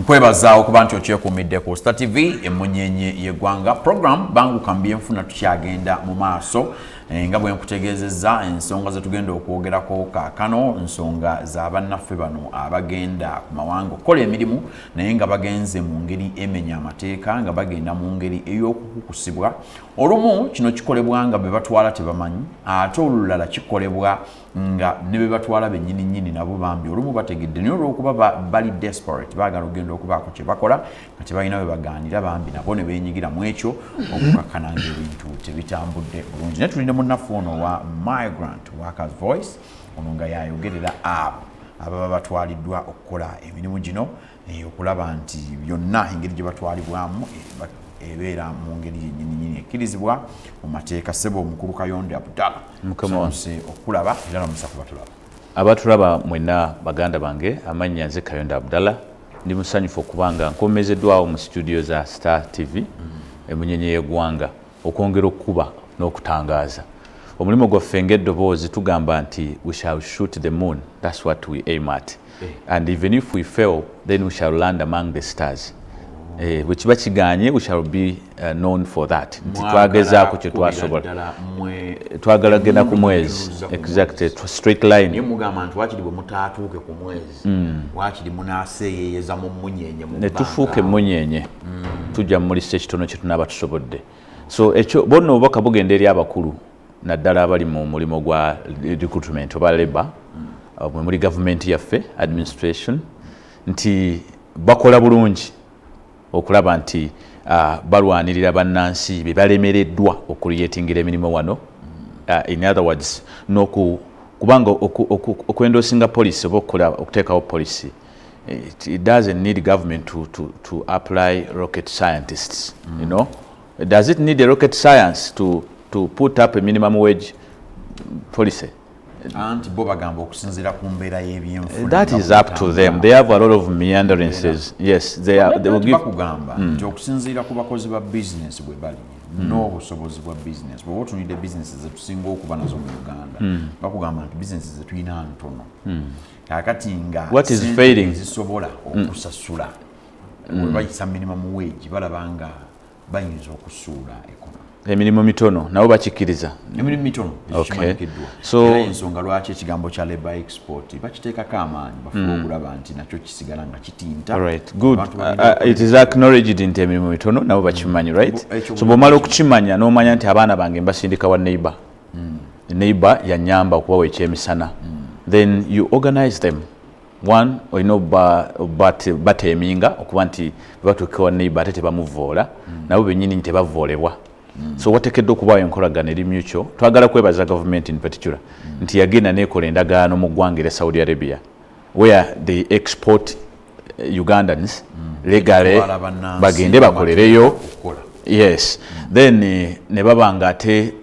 Nkwebaza okuba nti okyekuumidde ku Star TV emunyenye yeggwanga program bangu kambye nfuna tukyagenda mu maaso nga bwe nkutegeezezza ensonga ze tugenda okwogerako kaakano nsonga za bannaffe bano abagenda ku mawanga okukola emirimu naye nga bagenze mu ngeri emenya amateeka nga bagenda mu ngeri ey'okukukusibwa olumu kino kikolebwa nga be batwala tebamanyi ate olulala kikolebwa nga ne be batwala bennyini nabo bambi olumu bategedde naye olw'okuba bali desperate baagala ogenda okubaako kye bakola nga tebalina bwe bagaanira bambi nabo ne beenyigira mu ekyo okukakana ng'ebintu tebitambudde bulungi naye tulina munnaffe ono wa Migrant Workers Voice ono nga yayogerera abo ababa batwaliddwa okukola emirimu gino okulaba nti byonna engeri gye batwalibwamu ebeera mu ngeri yennyini ekkirizibwa mu mateeka ssebo omukulu Kayonde Abudallah mukamonse okulaba era namusa kubatulaba abatulaba mwenna baganda bange amannya nze Kayonde Abudallah ndi musanyufu okubanga nkomezeddwawo mu studio za Star TV emunyenye yeggwanga okwongera okukuba n'okutangaaza omulimu gwaffe ng'eddoboozi tugamba nti we shall shoot the moon, that's what we aim at, and even if we fail then we shall land among the stars. Bwe kiba kiganye we shall be known for that. Nti twagezaako kye twasobola twagala genda ku mwezi exactly straight line. Niye mugamba nti wakiri bwe mutaatuuke ku mwezi wakiri munaaseeyeeyeza mu munyenye mu ne tufuuke munyenye tujja mmulisa ekitono kye tunaaba tusobodde. So ekyo bonna obubaka bugenda eri abakulu naddala abali mu mulimu gwa recruitment oba labor muri gavumenti yaffe administration nti bakola bulungi okulaba nti balwanirira bannansi be balemereddwa okuliyetingira emirimu wano, in other words kubanga okwendosinga policy oba okuteekawo policy it doesn't need government to apply rocket scientists, you know. Does it need a rocket science to put up a minimum wage policy? Anti bo bagamba okusinziira ku mbeera y'ebyenfuna. That is up to them. They have a lot of meanderances. Yes, they will give. Bakugamba nti okusinziira ku bakozi ba business bwe bali n'obusobozi bwa business bwe otunidde business ze tusinga okuba nazo mu Uganda bakugamba nti business ze tulina ntono kakati nga what is failing zisobola okusasula bwe bayisa minimum wage balaba nga bayinza okusuula ekonomi emirimu mitono nabo bakikkiriza emirimu mitono ekimanyikiddwa so ensonga lwaki ekigambo kya labor export bakiteekako amaanyi bafuba okulaba nti nakyo kisigala nga kitinta. Right, good. It is acknowledged nti emirimu mitono nabo bakimanyi, right? So bw'omala okukimanya n'omanya nti abaana bange mbasindika wa neighbor neighbor yanyamba okubawa ekyemisana then you organize them. One, olina bateeminga okuba nti batuuke wa neighbor ate tebamuvoola nabo bennyini tebavoolebwa. So wateekeddwa okubaawo enkolagana eri mutual. Twagala kwebaza government in particular nti yagenda neekola endagaano mu ggwanga erya Saudi Arabia where they export Ugandans legally bagende bakolereyo. Yes, then ne baba nga ate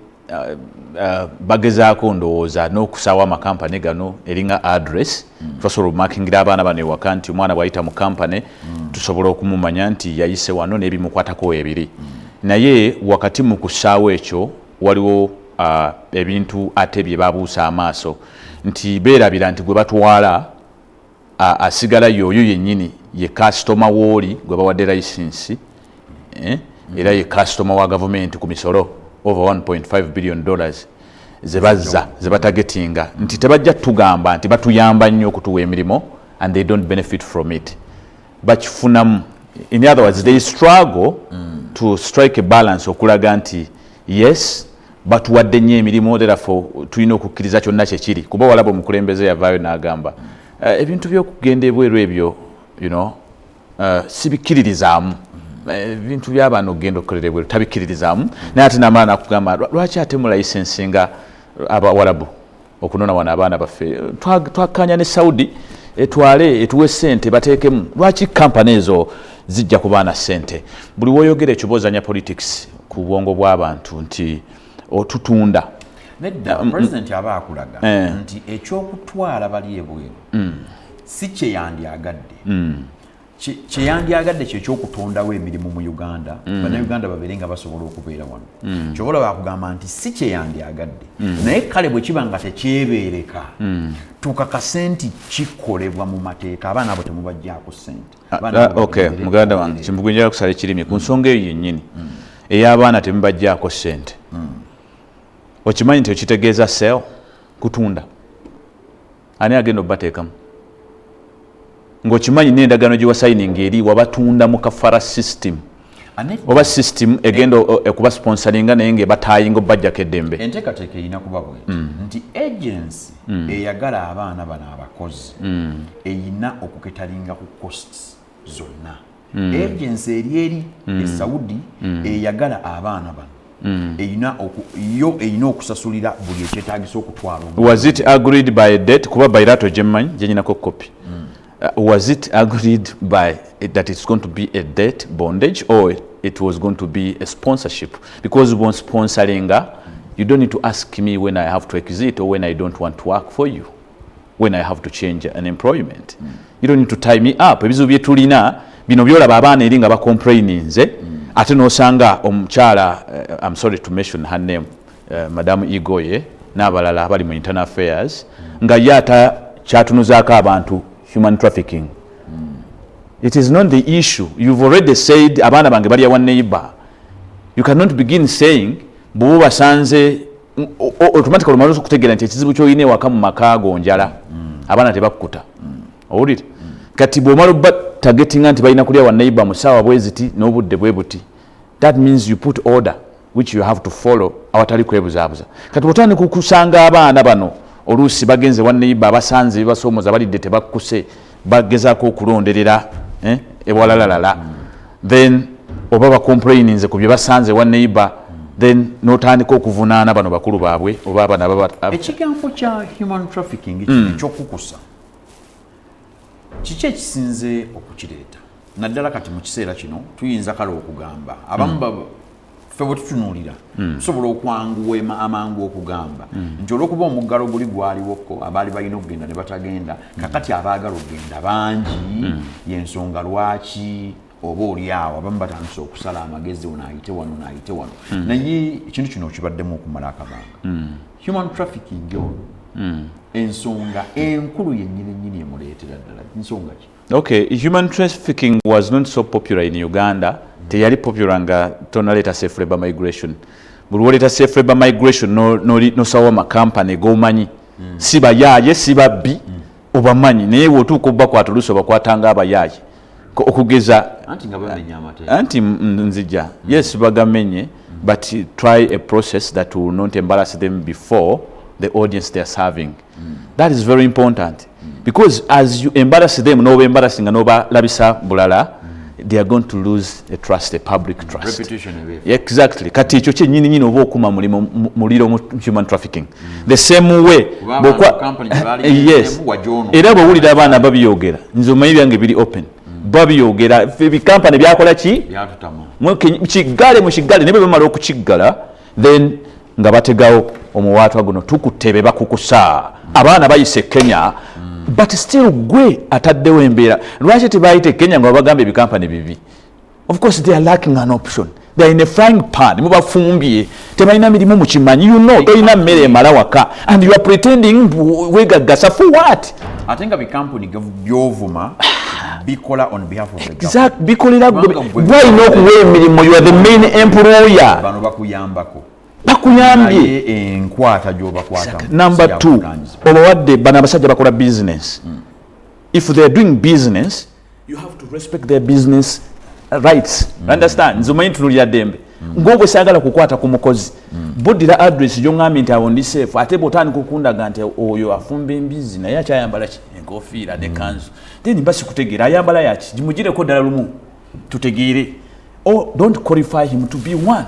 bagezaako ndowooza n'okusaawa amakampani gano eringa address twasobola okumakingira abaana bano ewaka nti omwana bw'ayita mu kampani tusobola okumumanya nti yayise wano n'ebimukwatako ebiri. Naye wakati mu kusaawa ekyo waliwo ebintu ate bye babuusa amaaso nti beerabira nti gwe batwala asigala yoyo yennyini ye kasitoma wooli gwe bawadde layisinsi era ye kasitoma wa gavumenti ku misolo over $1.5 billion ze bazza ze batagetinga nti tebajja tugamba nti batuyamba nnyo okutuwa emirimu and they don't benefit from it bakifunamu. In other words, they struggle to strike a balance okulaga nti yes batuwadde nnyo emirimu therefore tulina okukkiriza kyonna kyekiri kuba walaba omukulembeze yavaayo n'agamba ebintu by'okugenda ebweru ebyo you know sibikkiririzaamu ebintu by'abaana okugenda okukolera ebweru tabikkiririzaamu naye ate n'amaana nakugamba lwaki ate mu layisensi nga abawarabu okunona wano abaana baffe twakkanya ne Saudi etwale etuwe ssente bateekemu lwaki kampani ezo zijja ku baana ssente. Buli woyogera ekyo bozanya politics ku bwongo bw'abantu nti otutunda nedda president aba akulaga nti ekyokutwala bali ebweru si kye yandyagadde kyeyandyagadde kyekyokutondawo emirimu mu Uganda bannayuganda babeere nga basobola okubeera wano kyobola bakugamba nti si kyeyandyagadde naye kale bwe kiba nga tekyebeereka tukakase nti kikolebwa mu mateeka abaana abo temubajjaako ssente. Muganda wange Kimbugwe njala kusala ekirimi ku nsonga eyo yennyini ey'abaana temubajjaako ssente. Okimanyi nti okitegeeza sell kutunda ani agenda obbateekamu ng'okimanyi n'endagaano gye wasayininga eri wabatunda mu kafara system oba system egenda okuba sponsoringa naye ng'ebatayinga obbajjako eddembe. Enteekateeka erina kuba bweti nti agency eyagala abaana bano abakozi erina okuketalinga ku costs zonna. Agency eri Saudi eyagala abaana bano erina okusasulira buli ekyetaagisa okutwala. Was it agreed by a date kuba bayirato gyemmanyi gye nyinako copy? Was it agreed by that it's going to be a debt bondage or it was going to be a sponsorship? Because when sponsoring, you don't need to ask me when I have to exit or when I don't want to work for you, when I have to change an employment. You don't need to tie me up. Ebizu byetulina bino byolaba abaana eri nga bacomplaininze ate n'osanga omukyala I'm sorry to mention her name Madam Igoye n'abalala abali mu internal affairs nga ye kyatunuzaako abantu human trafficking. It is not the issue. You've already said abaana bange bali one neighbor. You cannot begin saying bwo basanze automatically omaze okutegeera nti ekizibu ky'olina ewaka mu maka go njala abaana tebakkuta. Owulira kati bw'omala targeting nti balina kulya one neighbor mu ssaawa bwe ziti n'obudde bwe buti. That means you put order which you have to follow awatali kwebuzaabuza. Kati bw'otandika okusanga abaana bano oluusi bagenze one neighbor basanze bibasoomoza balidde tebakkuse bagezaako okulonderera ewalalalala then oba bacomplaininze ku bye basanze one neighbor then n'otandika okuvunaana bano bakulu baabwe oba abana ekigambo kya human trafficking kino ekyokukusa kiki ekisinze okukireeta naddala kati mu kiseera kino tuyinza kale okugamba abamu ffe bwe tutunuulira tusobola okwanguwa amangu okugamba nti olw'okuba omuggalo guli gwaliwoko abaali balina okugenda ne batagenda kakati abaagala okugenda bangi y'ensonga lwaki oba oli awo abamu batandise okusala amagezi onaayite wano naye ekintu kino kibaddemu okumala akabanga human trafficking ono ensonga enkulu yennyini emuleetera ddala nsonga ki? Okay, human trafficking was not so popular in Uganda. Teyali popular nga tonaleta safe labor migration. Buli woleta safe labor migration no sawa ma company gomanyi. Siba yaye siba bi obamanyi naye wotuuka obba kwatuluso bakwatanga abayaye. Okugeza anti nga bamenya amateeka. Anti nzija. Yes bagamenye but try a process that will not embarrass them before the audience they are serving. That is very important. Because as you embarrass them, no embarrassing and over labisa bulala, they are going to lose the trust, the public trust. Reputation. Exactly. Kati icho che nyini nyini obokuma muliro human trafficking. The same way. Yes. Era bwulira abaana babiyogera. Nzoma ibyange biri open. Babiyogera. Bi company byakola ki? Byatutama. Mukigale mushigale nebe bamala okukiggala then nga bategawo omuwaatwa guno tukutebe bakukusa. Abaana bayise Kenya. But still gwe ataddewo embeera lwaki tebayite Kenya nga babagambe ebikampani bibi. Of course they are lacking an option. They are in a frying pan mubafumbye tebalina mirimu mu kimanyi tolina mmere emala waka and you are pretending wegaggasa for what? Ate nga bikampuni byovuma bikola on behalf of the government. Exact bikolera gwalina okuwa emirimu you are the main employer. Bano bakuyambako. Bakuyambye enkwata gy'obakwata. Number 2 obawadde bano abasajja bakola business. If they are doing business you have to respect their business rights. Understand? Nzumanyi tunulira dembe. Ngobwe sagala kukwata ku mukozi. Buddira address gy'ongambye nti awo ndi safe ate botandika okundaga nti oyo afumba embizi naye akyayambala ki enkofiira ne kanzu. Then mbasi kutegeera ayambala yaki gimugireko ddala lumu tutegeere. Oh, don't qualify him to be one.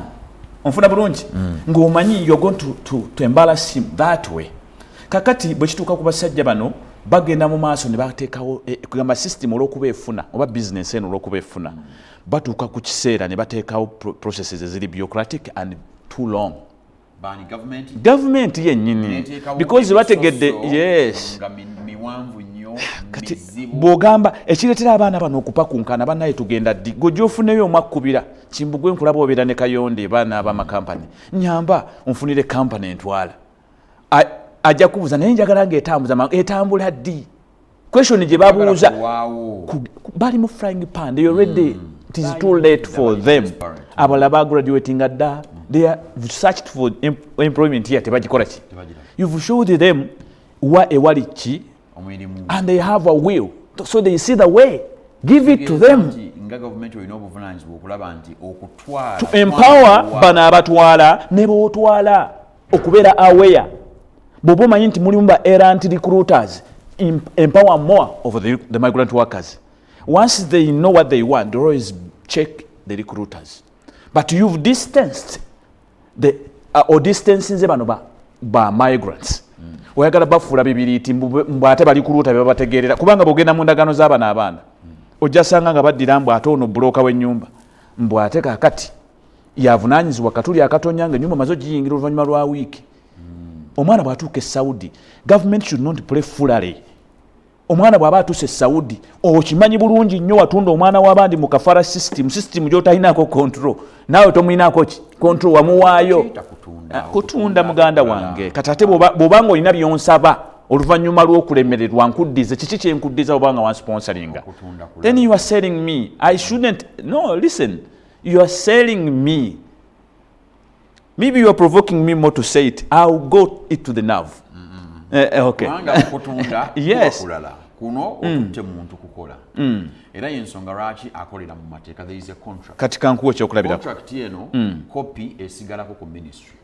Onfuna bulungi ng'omanyi you're going to embarrass him that way. Kakati bwe kituuka ku basajja bano bagenda mu maaso ne bateekawo kugamba system olw'okuba efuna oba business eno olw'okuba efuna batuuka ku kiseera ne bateekawo processes eziri bureaucratic and too long. Government yennyini because bategedde yes kati bw'ogamba ekireetera abaana bano okupakunkana bannaye tugenda ddi gojja ofuneyo omwakkubira Kimbugwe nkulaba obeera ne Kayonde baana ab'amakampani nyamba onfunire kampani entwala ajja kubuuza naye njagala ng'etambuza etambula ddi question gye babuuza bali mu frying pan they already it is too late for them abalala bagraduating dda they are searched for employment here tebagikola ki you've showed them ewali ki and they have a will so they see the way give it to them to empower bano abatwala ne bootwala okubeera aware bw'oba omanyi nti mulimu ba errant recruiters empower more of the migrant workers once they know what they want they always check the recruiters but you've distanced or distancing bano ba migrants oyagala bafuula bibiriiti mbwate balikuluuta bye babategeerera kubanga bw'ogenda mu ndagaano z'abana abaana ojja sanga nga baddira mbw ate ono bulooka w'ennyumba mbwate kaakati yavunaanyizibwa katuli akatonya nga ennyumba maze giyingira oluvannyuma lwa wiiki omwana bw'atuuka e Saudi government should not play foolery omwana bw'aba atuuse e Saudi okimanyi bulungi nnyo watunda omwana w'abandi mu kafara system gy'otalinaako control naawe tomulinaako ki control wamuwaayo kutunda muganda wange kati ate bw'obanga olina byonsaba oluvannyuma lw'okulemererwa nkuddize kiki kyenkuddiza obanga wansponsoringa then you are selling me I shouldn't no listen you are selling me maybe you are provoking me more to say it I'll go it to the nerve okay yes kuno okutte muntu kukola era y'ensonga lwaki akolera mu mateeka there is a contract kati kankuwa ekyokulabirako contract eno copy esigalako ku ministry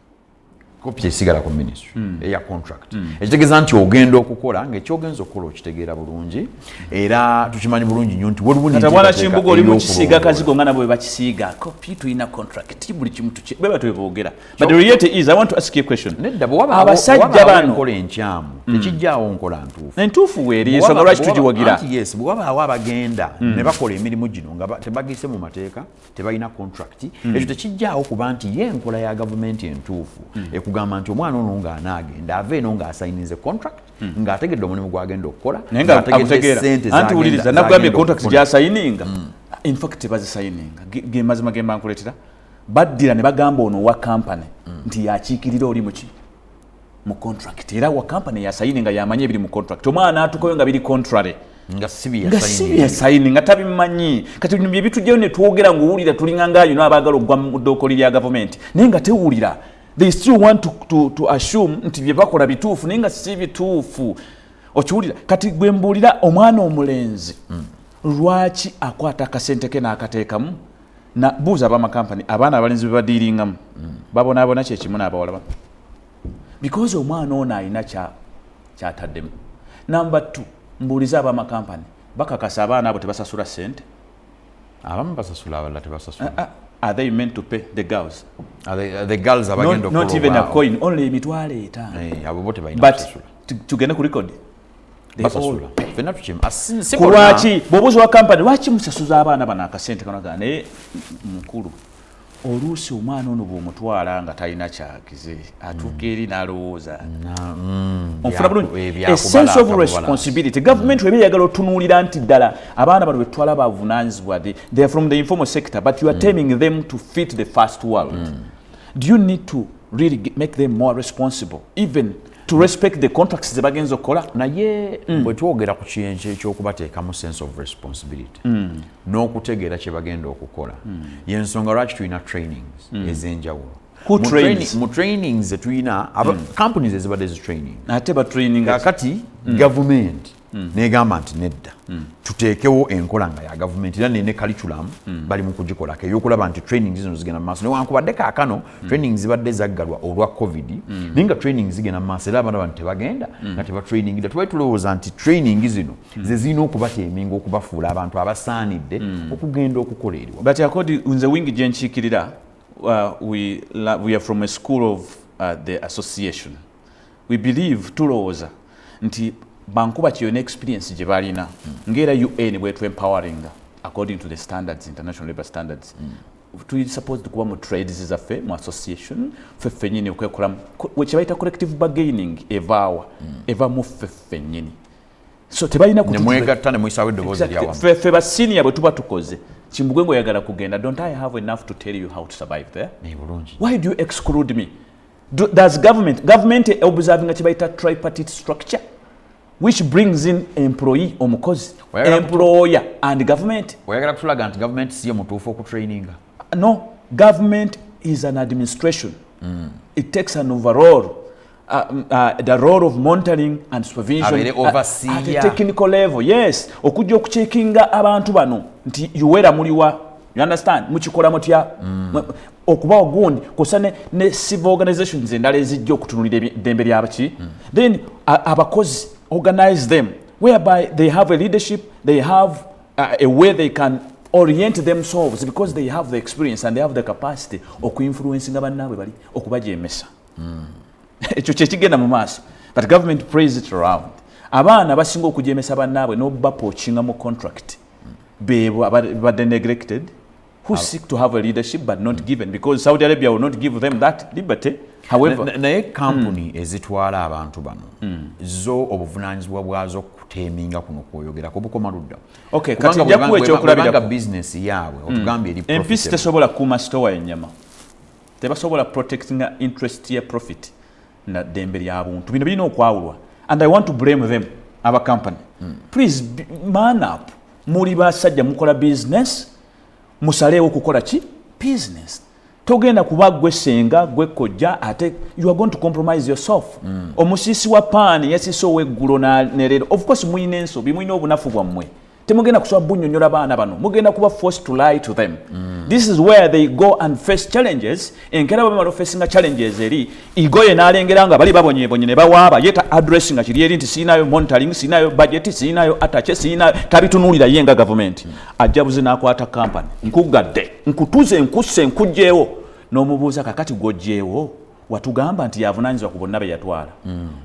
copy esigala ku ministry eya contract ekitegeeza nti ogenda okukola ng'ekyogenza okukola okitegeera bulungi era tukimanyi bulungi nnyo nti bwana Kimbugwe oli mu kisiiga kazigo nga nabo bwe bakisiiga copy tulina contract buli kimu bwe batwe boogera but the reality is I want to ask you a question nedda abasajja bano nkola enkyamu tekijjaawo nkola ntuufu weeri ensonga lwaki tugiwagira yes bwe wabaawo abagenda ne bakola emirimu gino nga tebagise mu mateeka tebalina contract ekyo tekijjaawo kuba nti ye enkola ya gavumenti entuufu kugamba nti omwana ono ng'anaagenda ava eno ng'asayinize contract ng'ategedde omulimu gw'agenda okukola ng'ategedde sente anti wuliriza nakugambye contract gy'asayininga in fact tebazisayininga gemazima gemba nkuleetera baddira ne bagamba ono wa kampani nti yakiikirira oli muki mu contract era wa kampani yasayininga yamanye ebiri mu contract omwana atukoyo nga biri contrary nga sibi yasayininga tabimanyi kati bino bye bitujjayo ne twogera ng'owulira tulinga ngaayo n'abaagala okuggwa mu ddookoli lya gavumenti naye nga tewulira they still want to assume nti bye bakola bituufu naye nga si bituufu okiwulira kati gwe mbuulira omwana omulenzi lwaki akwata akasente ke n'akateekamu na buuza ab'amakampani abaana abalenzi be badiiringamu babonaabona kyekimu n'abawala bano because omwana ono alina kyataddemu number 2 mbuuliza ab'amakampani bakakasa abaana abo tebasasula ssente abamu basasula abalala tebasasula are they meant to pay the girls? The girls are not even a coin, only mitwale etano. But tugenda ku record. Kulwaki bobuzi wa company lwaki musasuza abaana bana akasente kanaga naye mukulu oluusi omwana ono bw'omutwala nga talina kyakize atuuka eri n'alowooza onfuna bulungi a sense of responsibility government weba eyagala otunuulira nti ddala abaana bano betwala bavunaanyizibwa they are from the informal sector but you are taming them to fit the first world do you need to really make them more responsible even to respect the contracts ze bagenza okukola naye bwe twogera ku kiyenje ekyokubateekamu sense of responsibility n'okutegeera kye bagenda okukola y'ensonga lwaki tulina trainings ez'enjawulo mu trainings ze tulina companies ezibadde zitraining ate batraining kakati gavumenti negamba nti nedda tuteekewo enkola nga ya gavumenti era ne curriculum bali mu kugikolako ey'okulaba nti trainings zino zigenda mu maaso newankubadde kaakano trainings zibadde zaggalwa olwa covid naye nga trainings zigenda mu maaso era abaana bano tebagenda nga tebatrainingidde tubaye tulowooza nti training zino ze zirina okubateeminga okubafuula abantu abasaanidde okugenda okukola eriwa but according nze wingi gye nkiikirira we are from a school of the association we believe tulowooza nti bankuba kyona experience gye balina ng'era UN bwetu empowering according to the standards international labor standards we supposed kuba mu trades zaffe mu association ffeffe nnyini okwekola kye bayita collective bargaining eva mu ffeffe nnyini so tebalina nemwegatta ne muyisawo eddoboozi lyawamu ffe basiniya bwe tuba tukoze Kimbugwe ngoyagala kugenda, don't I have enough to tell you how to survive there? Why do you exclude me? Does government observing a kibaita tripartite structure which brings in employee omukozi, employer and government? Oyagala kutulaga nti government siyo mutuufu okutraininga? No, government is an administration. It takes an overall the role of monitoring and supervision at a technical level. Yes, okujja okucheckinga abantu bano nti yuwera muliwa, you understand, mukikola mutya okuba ogundi kusane ne civil organizations endala ezijja okutunulira eddembe lyabaki. Then abakozi organize them whereby they have a leadership, they have a way they can orient themselves because they have the experience and they have the capacity okuinfluencing abannaabwe bali okubajemesa. Ekyo kyekigenda mu maaso, but government prays it around. Abaana basinga okujemesa bannaabwe n'obapochinga mu contract bebo abadde neglected who seek to have a leadership but not given because Saudi Arabia will not give them that liberty. However, naye company ezitwala abantu bano zo obuvunaanyizibwa bwazo kuteeminga kuno kwoyogerako bukoma ludda. Okay, kati njakuwa ekyokulabirako business yaabwe otugambye eri profit. Empisi tesobola kuuma store y'ennyama, tebasobola protecting interest ya profit na ddembe ly'abuntu. Bino birina okwawulwa, and I want to blame them, our company. Please man up. Muli basajja mukola business, musaleewo kukola ki business. Togenda kuba gwe senga gwe kojja ate you are going to compromise yourself. Omusisi wa paani yasiso ow'eggulo nerero. Of course muyina ensobi, muyina obunafu bwammwe. Temugenda kusaba bunnyonnyola baana bano, mugenda kuba forced to lie to them. This is where they go and face challenges. Enkera bamala facing challenges eri igoye n'alengera nga bali babonyebonye ne bawaaba yeta addressing nga kiri eri nti siinayo monitoring, siinayo budget, siinayo atache, siinayo tabitunuulira ye nga government. Ajabuze n'akwata company nkugadde nkutuze nkusse nkugjeewo n'omubuuza kakati gw'ogjeewo watugamba nti yavunaanyizibwa ku bonna be yatwala.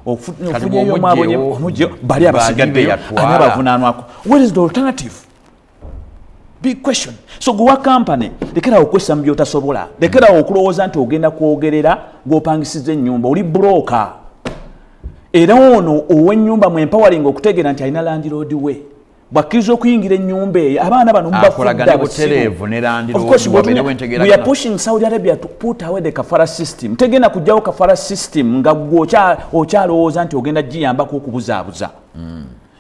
Ofunyeyo mwabonye omugjeewo bali abasigaddeyo ani abavunaanwako. What is the alternative? Big question. So gwa company lekera okwessa mu byotasobola, lekera okulowooza nti ogenda kwogerera ng'opangisiza ennyumba oli broker. Era ono ow'ennyumba mu empowering okutegeera nti alina landlord we bwakkiriza okuyingira ennyumba eyo abaana bano mubafudda butereevu ne landlord we are pushing Saudi Arabia to put away the kafara system. Tegenda kujjawo kafara system nga okyalowooza nti ogenda giyambako okubuzaabuza.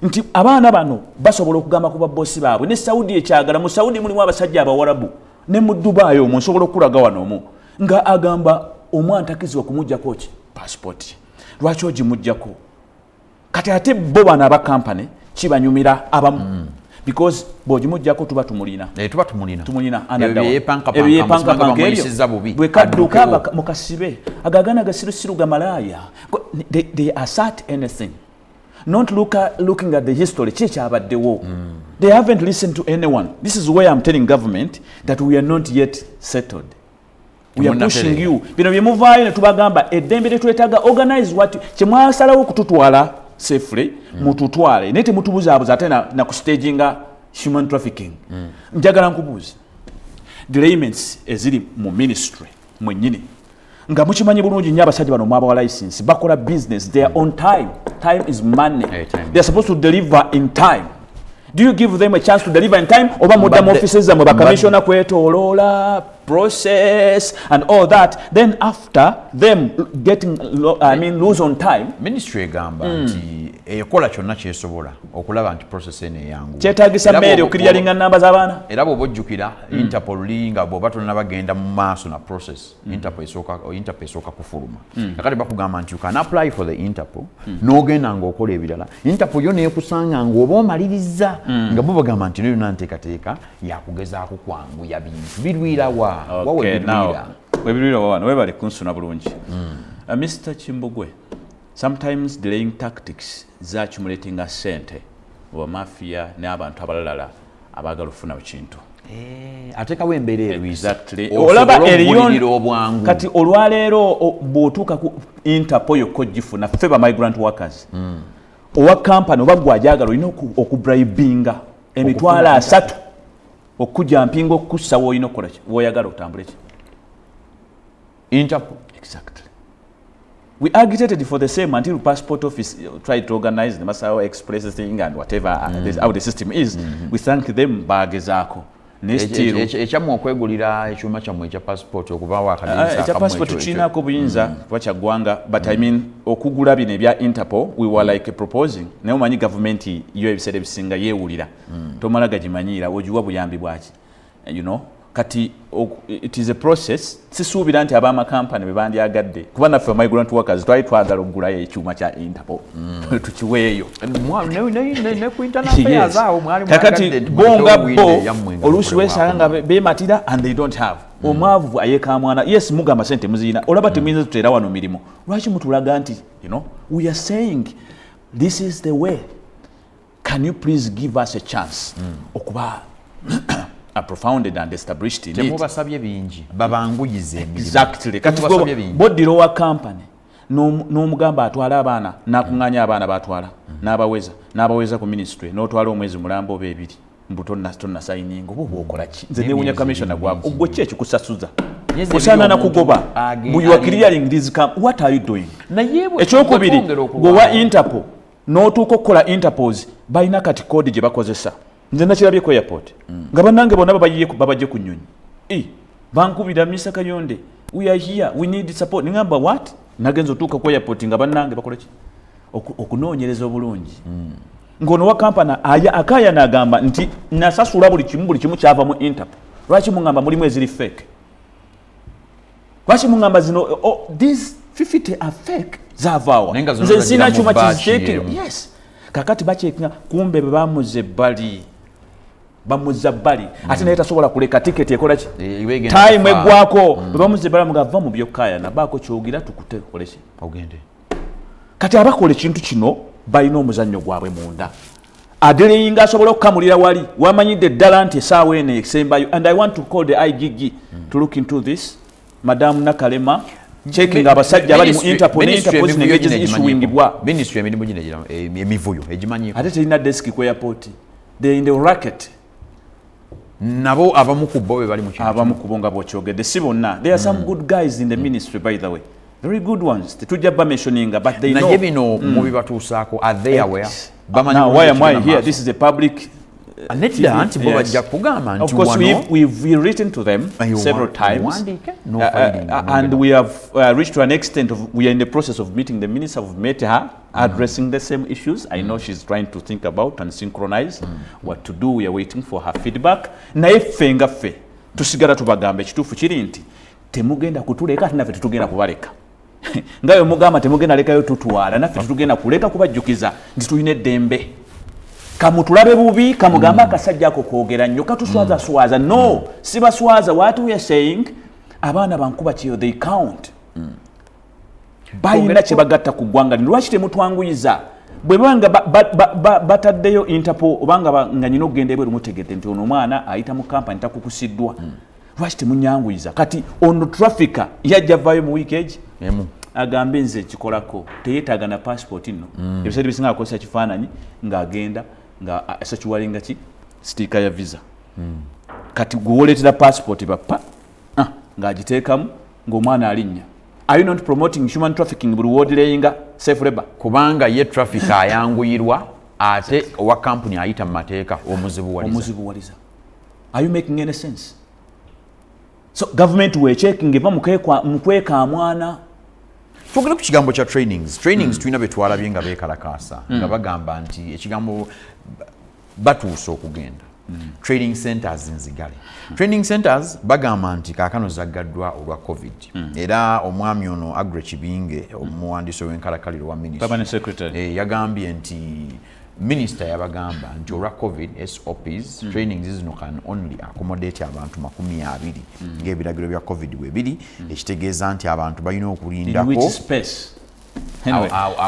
Nti abaana bano basobola okugamba ku babbosi baabwe ne Saudi ekyagala. Mu Saudi mulimu abasajja abawarabu ne mu Dubai omwo nsobola okulaga wano omwo nga agamba omwana takizibwa kumuggyako ki passport. Lwaki ogimuggyako? Kati ate bo bano aba company kibanyumira abamu because bw'ogimuggyako tuba tumulina bwe kadduka mukasibe agagana gasirusiru gamalaya. They assert anything, not looking at the history kyabaddewo. They haven't listened to anyone. This is where I'm telling government that we are not yet settled. We are pushing you. Bino bye muvaayo ne tubagamba eddembe lyetwetaaga organize what kyemwasalawo okututwala safely mututwale nete mutubuzaabuza ate na kustaginga human trafficking. Njagala nkubuuze delayments eziri mu ministry mwennyini nga mukimanyi bulungi nnyo abasajja bano mwabawa license bakola business, they are on time. Time is money. They are supposed to deliver in time. Do you give them a chance to deliver in time? Oba muddamu offices zamwe bakamishona kwetoloola process and all that, then after them getting lose on time, ministry egamba nti ekola kyonna kyesobola okulaba nti process ene eyangu kyetaagisa mmere okiryalinga namba z'abaana. Era bw'obojjukira Interpol linga bw'oba tonna bagenda mu maaso na process Interpol esooka kufuluma. Kakati bakugamba nti you can apply for the Interpol n'ogenda ng'okola ebirala. Interpol yo neekusanga ng'oba omaliriza nga bo bagamba nti nyo nteekateeka yakugezaako kwanguya bintu birwira wa webirwira wa webale kunsuna bulungi. Mr. Kimbugwe, sometimes delaying tactics zaakimulatinga ssente oba mafia n'abantu abalala abaagala okufuna kintu. Ateekawo embeera erwiza. Olaba eriyo kati olwaleero bw'otuuka ku Interpol yokka ogifuna ffe ba migrant workers owa company oba gwajagala olina okubribinga emitwalo 3 okujja mpinga okukussa woolina okukola ki woyagala otambule ki Interpol. Exactly. We agitated for the same until passport office tried to organize the Masao Express thing and whatever how the system is. We thank them bagezako. Ekyamwe okwegulira ekyuma kyammwe ekya passport okuba wakadinisa ekya passport tukinako buyinza bwacha gwanga but I mean okugula bino ebya Interpol we were like proposing naye omanyi government yo ebisere bisinga yeewulira tomala gagimanyira ojuwa buyambi bwaki you know kati it is a process sisuubira nti abama company bebandyagadde kuba naffe migrant workers twali twagala okugula ekyuma kya Interpol tukiweeyo kakati bonga bo oluusi weesanga beematira and they don't have omwavu ayeka mwana yes mugamba sente muzina olaba temuyinza tuteera wano mirimu lwaki mutulaga nti you know we are saying this is the way can you please give us a chance okuba profounded and established in it. Temubasabye bingi babanguyize emirimu. Exactly. Kati bodiro wa company n'omugamba atwala abaana nakunganya abaana batwala n'abaweza ku ministry n'otwala omwezi mulambo oba ebiri mbutonna signing obo okola ki nze newunya commissioner gwako ogwo ki ekikusasuza osana nakugoba you are clearing this what are you doing ekyokubiri gwa Interpol n'otuuka okukola Interpols balina kati code gye bakozesa nze nakirabye ku airport nga bannange bonna babajje ku nnyonyi bankubira Mr. Kayonde we are here we need support ningamba what nagenzo tuuka ku airport nga bannange bakola ki okunoonyereza obulungi ngono wa kampana akaya nagamba nti nasasula buli kimu kyava mu Interpol lwaki mungamba mulimu eziri fake lwaki mungamba zino these 50 are fake zavawa nze sina chuma kiziteke yes kakati bachekinga kumbe bamuze bali ate naye tasobola kuleka ticket ekola ki time egwako bamuze bali mugava mu byokaya na bako kyogira tukute koleki ogende kati abakola ekintu kino balina omuzannyo gwabwe munda adeleyinga asobola okukamulira wali wamanyidde ddala nti esaawa eno esembayo and I want to call the IGG to look into this Madam Nakalema checking abasajja abali mu Interpol n'engezi issuingibwa ministry emirimu gino emivuyo egimanyi ate terina desk ku airport they in the racket nabo abamu ku bo bali mu kintu abamu kubonga bokyogedde si bonna there are some good guys in the ministry by the way very good ones tetujja ba mentioning but they know naye bino mu bibatuusaako are they aware now why am I here this is a public of course we've written to them several times and we have reached to an extent of we are in the process of meeting the minister. We've met her addressing the same issues. I know she's trying to think about and synchronize what to do. We are waiting for her feedback. Naye fenga fe tusigala tubagambe kituufu kiri nti temugenda kutuleka naffe tutugenda kubaleka ngayo mugamba temugenda lekayo tutwala naffe tutugenda kuleka kubajjukiza nti tulina eddembe kamutulabe bubi kamugamba akasajja ako koogera nnyo katuswaza no sibaswaza what we are saying abaana bankuba kiyo they count bayina kye bagatta ku ggwanga lwaki temutwanguyiza bwe banga bataddeyo Interpol obanga nga nyina okugenda ebweru mutegedde nti ono omwana ayita mu kampani takukusiddwa lwaki temunyanguyiza kati ono trafficker yajja vaayo mu weekage agambe nze kikolako teyeetaaga na passport nno ebiseera bisinga akozesa kifaananyi ng'agenda nga asakiwalinga ki stiika ya visa kati gwewoleetera passport bapa ng'agiteekamu ng'omwana alinnya are you not promoting human trafficking buli woodireeyinga safe labor kubanga ye traffic ayanguyirwa ate owa company ayita mu mateeka omuzibuwaliza are you making any sense so government we checking eva mukweka mwana Twogere ku kigambo kya trainings tulina betwalabye nga beekalakaasa nga bagamba nti ekigambo batuusa okugenda training centers nzigale training centers bagamba nti kaakano zaggaddwa olwa covid era omwami ono Agre Kibinge omuwandiisi w'enkalakaliro wa ministry yagambye nti minister yabagamba nti olwa covid SOPs trainings zino can only accommodate abantu 20 ng'ebiragiro bya covid bwe biri ekitegeeza nti abantu balina okulindako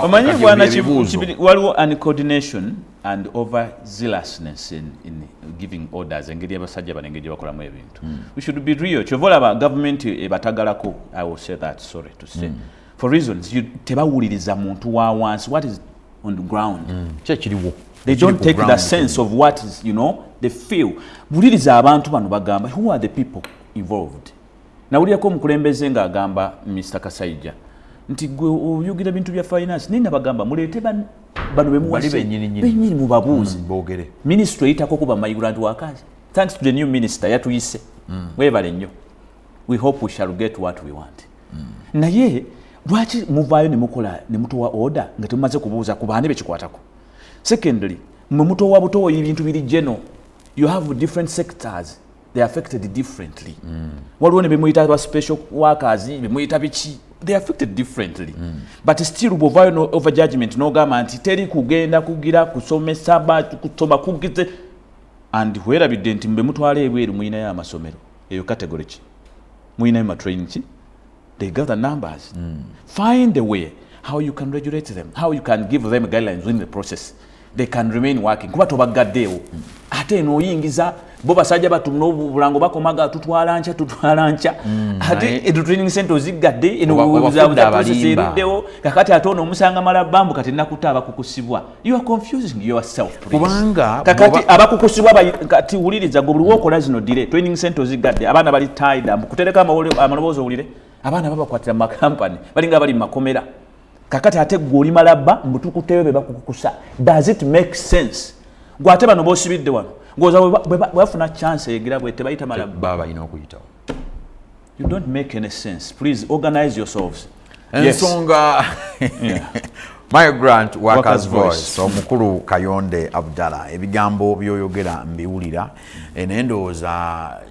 omanyi bwana Kibiri waliwo uncoordination and overzealousness in giving orders engeri abasajja banengeri bakolamu ebintu we should be real kyovolaba government ebatagalako I will say that sorry to say for reasons tebawuliriza muntu wa wansi what is on the ground they don't take the sense of what is they feel buliriza abantu bano bagamba who are the people involved nawulirako omukulembeze nga agamba Mr. Kasaija nti gwe oyogera bintu bya finance nina bagamba mulete bano bemuwase benyini mubabuuzi boogere ministry itako kuba migrant workers thanks to the new minister yatuyise webale nnyo we hope we shall get what we want naye lwaki muvaayo ne mutowa order nga temumaze kubuuza ku baani bekikwatako secondly mwe mutowa butowa ebintu biri general you have different sectors they are affected differently waliwo ne bemuyita ba special workers bemuyita biki they are affected differently but still bwovaayo no over judgment n'ogamba nti teri kugenda kugira kusomesa kusoma kugize and werabidde nti mbe mutwala ebweru muyinayo amasomero eyo category ki muyinayo matraining ki they got the numbers find a way how you can regulate them how you can give them guidelines within the process they can remain working kuba tobagaddeewo ate nooyingiza bo basajja batumna obulango bakomaga tutwala nca ate edu training center ozigadde enobuzabuzaeruddewo kakati ate ono omusanga malabambu kati nakuta abakukusibwa you are confusing yourself kubanga kakati abakukusibwa kati wuliriza go buli wokola zino dire training center ozigadde abaana bali tied up kutereka amaloboozi owulire abaana babakwatira mu makampani balinga bali mu makomera kakati ate gwoli malaba mbutukuteyo be bakukukusa does it make sense gwate bano bosibidde wano ngoza bwafuna chance egira bwe tebayita malaba baba ino okuyitawo you don't make any sense please organize yourselves Ensonga Migrant Workers Voice omukulu Kayonde Abudallah ebigambo byoyogera mbiwulira enendooza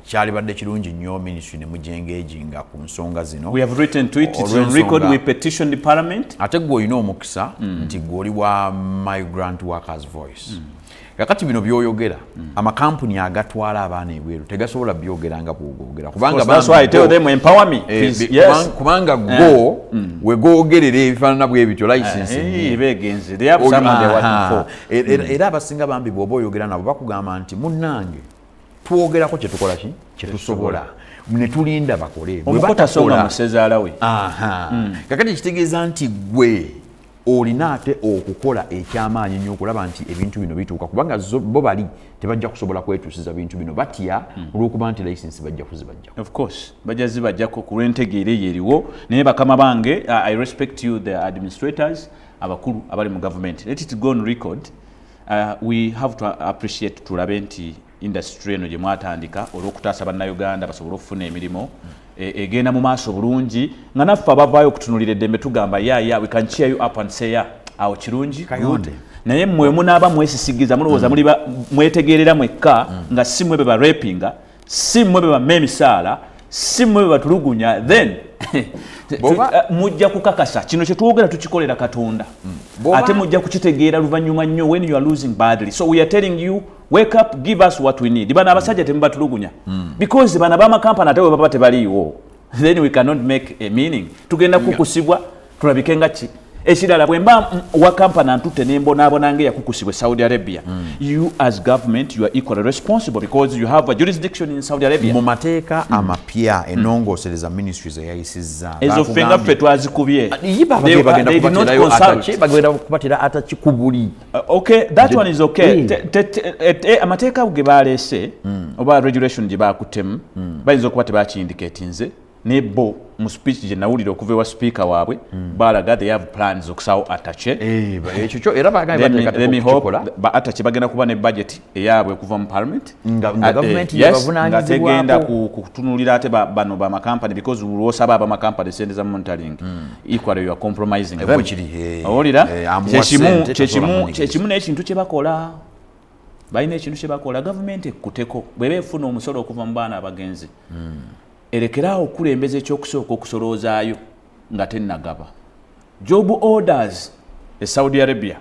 kyali badde kirungi nnyo ministry ne mujengeejinga ku nsonga zino we have written to it it's on record we petitioned the parliament ate gwe olina omukisa nti gwoli wa Migrant Workers Voice kakati bino byoyogera amakampuni agatwala abaana ebweru tegasobola byogera nga bwogera kubanga that's why I tell them empower me please yes kubanga go we googerera ebifaanana bwebityo license begenze they have someone they working for era abasinga bambi bw'oba oyogera nabo bakugamba nti munnange twogerako kyetukola ki kyetusobola ne tulinda bakole omukotasonga musezaala we kakati kitegeeza nti gwe olina ate okukola ekyamaanyi nnyo okulaba nti ebintu bino bituuka kubanga bo bali tebajja kusobola kwetuusiza bintu bino batya olw'okuba nti license bajja kuzibajjako of course bajja zibajjako ku lw'entegeera eyo eriwo naye bakama bange I respect you the administrators abakulu abali mu government let it go on record we have to appreciate tulabe nti industry eno gye mwatandika olw'okutaasa bannayuganda basobole okufuna emirimu egenda mu maaso bulungi nga naffe abavaayo okutunulira eddembe tugamba we can cheer you up and say awo kirungi Kayonde naye mmwe munaaba mwesisigiza mulowooza muli mwetegeerera mwekka nga si mmwe be barapinga si mmwe be bamma emisaala si mmwe be batulugunya then mujja kukakasa kino kye twogera tukikolera Katonda ate mujja kukitegeera luvannyuma nnyo when you are losing badly so we are telling you wake up give us what we need bana abasajja temubatulugunya because bana bamakampani ate we baba tebaliiwo then we cannot make a meaning tugenda kukusibwa tulabike nga ki ekirala bwe mba wa kampani antute nembonaabona nga yakukusibwa Saudi Arabia you as government you are equally responsible because you have a jurisdiction in Saudi Arabia mu mateeka amapya enongoosereza ministries eyayisizza ezo fenga ffe twazikubye bagenda kubatira atakikubuli okay that one is okay amateeka ge baleese oba regulation gye bakutemu bayinza okuba tebakiindiketinze ne bo mu speech gye nawulira okuva ewa speaker waabwe balaga they have plans okusawo atache ekyo era atache bagenda kuba ne budget eyaabwe okuva mu parliament nga government yabavunanyizibwako tegenda kutunulira ate bano bamakampani because ulwosaba abamakampani sente za monitoring equally you are compromising them owulira kyekimu n'ekintu kye bakola balina ekintu kye bakola gavumenti ekkuteko bweba efuna omusolo okuva mu baana abagenzi erekeraawo okulembeza ekyokusooka okusolozaayo nga tennagaba job orders e Saudi Arabia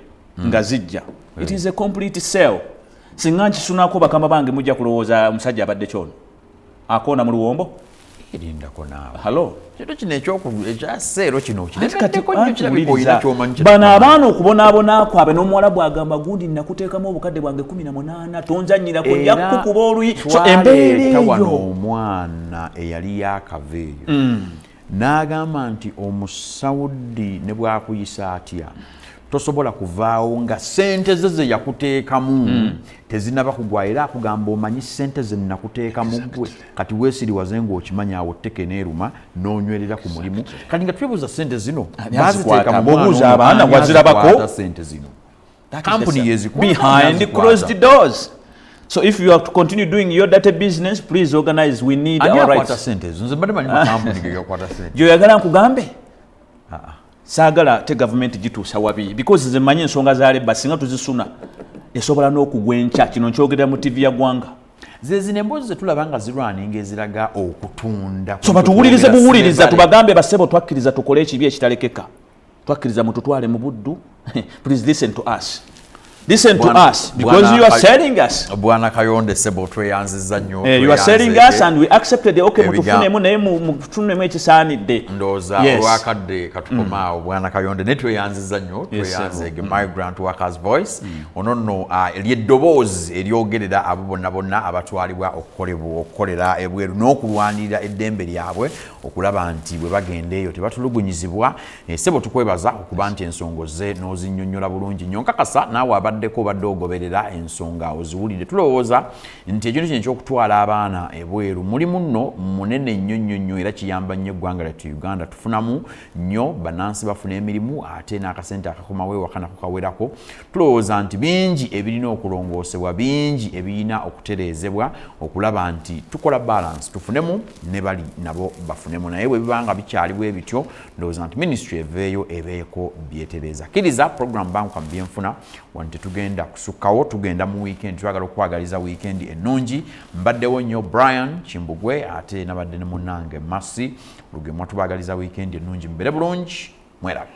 nga zijja it is a complete sale singa nkisunako bakama bange mujja kulowooza omusajja abadde kyono akoona mu luwombo erindako naawe halo kintu kino ekyaseero kino bano abaana okubonaabona kwabwe n'omuwala bwagamba gundi nakuteekamu obukadde bwange 18 tonzanyirako njakukuba oluyi so embeera eyo omwana eyali yakava eyo n'agamba nti omusaudi ne bwakuyisa atya tosobola kuvaawo nga sente ze yakuteekamu tezinaba kugwa era akugamba omanyi sente ze nakuteekamu gwe kati weesiriwaze ng'okimanya awo tteke neeruma n'onywerera ku mulimu kati nga twebuuza sente zino baziteeka bw'obuuza abaana wazirabako sente zino company yezikuwa behind closed doors. So if you have to continue doing your data business, please organize. We need our rights. Joyagala nkugambe? Saagala te government gituusa wabi because ze manyi ensonga za leba singa tuzisuna esobola n'okugwenca kino nkyogera mu TV ya ggwanga. Zezine emboozi zetulaba nga zirwaninga eziraga okutunda. So batuwulirize buwuliriza tubagambe bassebo twakkiriza tukole ekibi ekitalekeka. Twakkiriza mututwale mu buddu. Please listen to us. Listen to us because you are selling us. Bwana Kayonde sebo tweyanziza nnyo. You are selling us and we accepted the okay mutufunemu naye mutufunemu ekisaanidde. Ndooza olwakadde katukomaawo Bwana Kayonde ne tweyanziza nnyo tweyanzege Migrant Workers Voice. Ono nno ery'eddoboozi eryogerera abo bonna bonna abatwalibwa okukolera ebweru n'okulwanirira eddembe lyabwe okulaba nti bwe bagenda eyo tebatulugunyizibwa. Sebo tukwebaza okuba nti ensonga ze n'ozinnyonnyola bulungi nnyo nkakasa naawe abaddeko badde ogoberera ensonga oziwulire tulowooza nti ekintu kino ekyokutwala abaana ebweru mulimu nno munene nnyo era kiyamba nnyo eggwanga lyattu Uganda tufunamu nnyo bannansi bafuna emirimu ate n'akasente akakomawo ewaka nako kawerako tulowooza nti bingi ebirina okulongoosebwa bingi ebirina okutereezebwa okulaba nti tukola balance tufunemu ne bali nabo bafunemu naye bwe bibanga bikyaliwo ebityo ndowooza nti ministry eveeyo ebeeko byetereeza kkiriza program banku byenfuna wanti tugenda kusukkawo tugenda mu weekend twagala okwagaliza weekend ennungi mbaddewo nnyo Brian Kimbugwe ate nabadde ne munnange Masi Lugemwa tubagaliza weekend ennungi mbere bulungi mweraba.